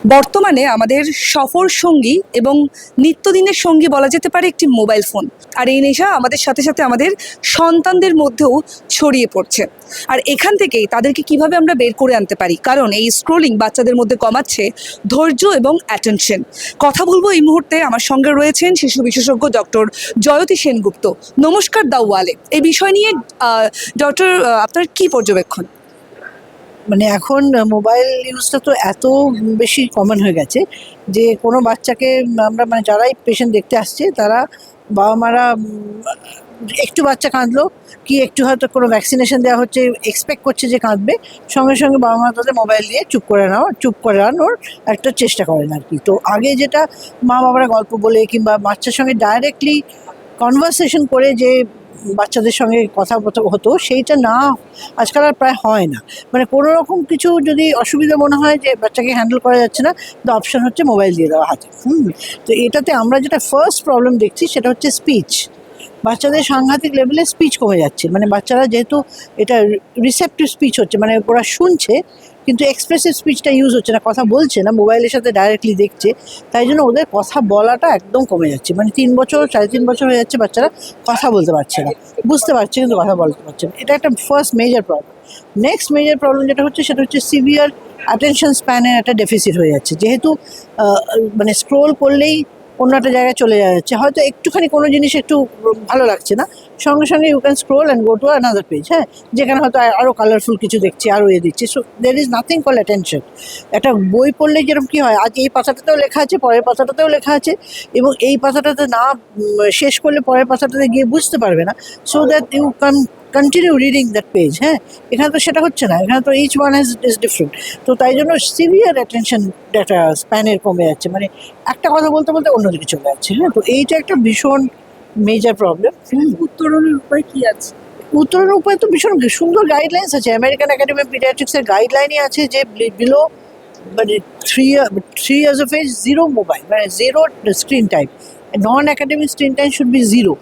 বর্তমানে আমাদের সফর সঙ্গী এবং নিত্যদিনের সঙ্গী বলা যেতে পারে একটি মোবাইল ফোন। আর এই নেশা আমাদের সাথে সাথে আমাদের সন্তানদের মধ্যেও ছড়িয়ে পড়ছে। আর এখান থেকেই তাদেরকে কিভাবে আমরা বের করে আনতে পারি, কারণ এই স্ক্রোলিং বাচ্চাদের মধ্যে কমাচ্ছে ধৈর্য এবং অ্যাটেনশন। কথা বলবো এই মুহূর্তে, আমার সঙ্গে রয়েছেন শিশু বিশেষজ্ঞ ডক্টর জয়তী সেনগুপ্ত। নমস্কার দাওয়ালে। এই বিষয় নিয়ে ডক্টর, আপনার কি পর্যবেক্ষণ? মানে এখন মোবাইল ইউজটা তো এত বেশি কমন হয়ে গেছে যে কোনো বাচ্চাকে আমরা মানে যারাই পেশেন্ট দেখতে আসছে তারা বাবা মারা একটু বাচ্চা কাঁদলো কি একটু হয়তো কোনো ভ্যাকসিনেশন দেওয়া হচ্ছে, এক্সপেক্ট করছে যে কাঁদবে, সঙ্গে সঙ্গে বাবা মা তাদের মোবাইল দিয়ে চুপ করানোর একটা চেষ্টা করেন আর কি। তো আগে যেটা মা বাবারা গল্প বলে কিংবা বাচ্চার সঙ্গে ডাইরেক্টলি কনভারসেশন করে যে বাচ্চাদের সঙ্গে কথা হতো সেইটা না, আজকাল আর প্রায় হয় না। মানে কোনো রকম কিছু যদি অসুবিধা মনে হয় যে বাচ্চাকে হ্যান্ডেল করা যাচ্ছে না, তো অপশান হচ্ছে মোবাইল দিয়ে দেওয়া হাতে। তো এটাতে আমরা যেটা ফার্স্ট প্রবলেম দেখছি সেটা হচ্ছে স্পিচ। বাচ্চাদের সাংঘাতিক লেভেলে স্পিচ কমে যাচ্ছে। মানে বাচ্চারা যেহেতু এটা রিসেপটিভ স্পিচ হচ্ছে, মানে ওরা শুনছে কিন্তু এক্সপ্রেসিভ স্পিচটা ইউজ হচ্ছে না, কথা বলছে না, মোবাইলের সাথে ডাইরেক্টলি দেখছে, তাই জন্য ওদের কথা বলাটা একদম কমে যাচ্ছে। মানে 3 বছর 3.5 বছর হয়ে যাচ্ছে বাচ্চারা কথা বলতে পারছে না, বুঝতে পারছে কিন্তু কথা বলতে পারছে না। এটা একটা first major problem. Next major problem যেটা হচ্ছে সেটা হচ্ছে সিভিয়ার অ্যাটেনশন স্প্যানের একটা ডেফিসিট হয়ে যাচ্ছে। যেহেতু মানে স্ক্রোল করলেই অন্য একটা জায়গায় চলে যাচ্ছে, হয়তো একটুখানি কোনো জিনিস একটু ভালো লাগছে না, সঙ্গে সঙ্গে you can scroll and go to another page, হ্যাঁ, যেখানে হয়তো আরও কালারফুল কিছু দেখছি, আরও দিচ্ছে। So there is nothing call attention. একটা বই পড়লে যেরকম কী হয়, আজ এই পাতাটাতেও লেখা আছে, পরের পাতাটাতেও লেখা আছে, এবং এই পাতাটাতে না শেষ করলে পরের পাতাটাতে গিয়ে বুঝতে পারবে না, so that you can continue reading that page. হ্যাঁ, এখানে তো সেটা হচ্ছে না, এখানে তো ইচ ওয়ান ইজ ডিফারেন্ট। তো তাই জন্য সিভিয়ার অ্যাটেনশন একটা স্প্যানের কমে যাচ্ছে, মানে একটা কথা বলতে বলতে অন্যদিকে চলে যাচ্ছে। হ্যাঁ, তো এইটা একটা ভীষণ মেজর প্রবলেম। উত্তরণের উপায় কি আছে? উত্তরণের উপায় তো ভীষণ সুন্দর গাইডলাইন্স আছে। আমেরিকান একাডেমি অফ পিডিয়াট্রিক্সের গাইডলাইনই আছে যে বিলো মানে 3 years of age zero mobile, মানে zero screen time. Non academic screen time should be zero.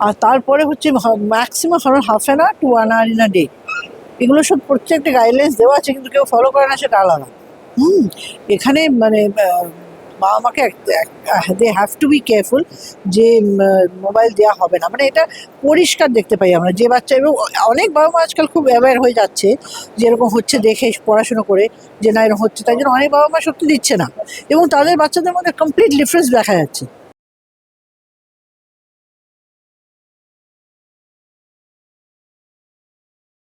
আর তারপরে হচ্ছে maximum 1/2 to 1 hour in a day। এগুলো সব প্রত্যেকটা গাইডলাইন্স দেওয়া আছে, কিন্তু কেউ ফলো করে না, সেটা আলাদা। এখানে মানে বাবা মাকে they have to be careful যে মোবাইল দেওয়া হবে না। মানে এটা পরিষ্কার দেখতে পাই আমরা যে বাচ্চা, এবং অনেক বাবা মা আজকাল খুব অ্যাওয়্যার হয়ে যাচ্ছে যে এরকম হচ্ছে দেখে পড়াশুনো করে যে না এরকম হচ্ছে, তাই জন্য অনেক বাবা মা সত্যি দিচ্ছে না, এবং তাদের বাচ্চাদের মধ্যে কমপ্লিট ডিফারেন্স দেখা যাচ্ছে।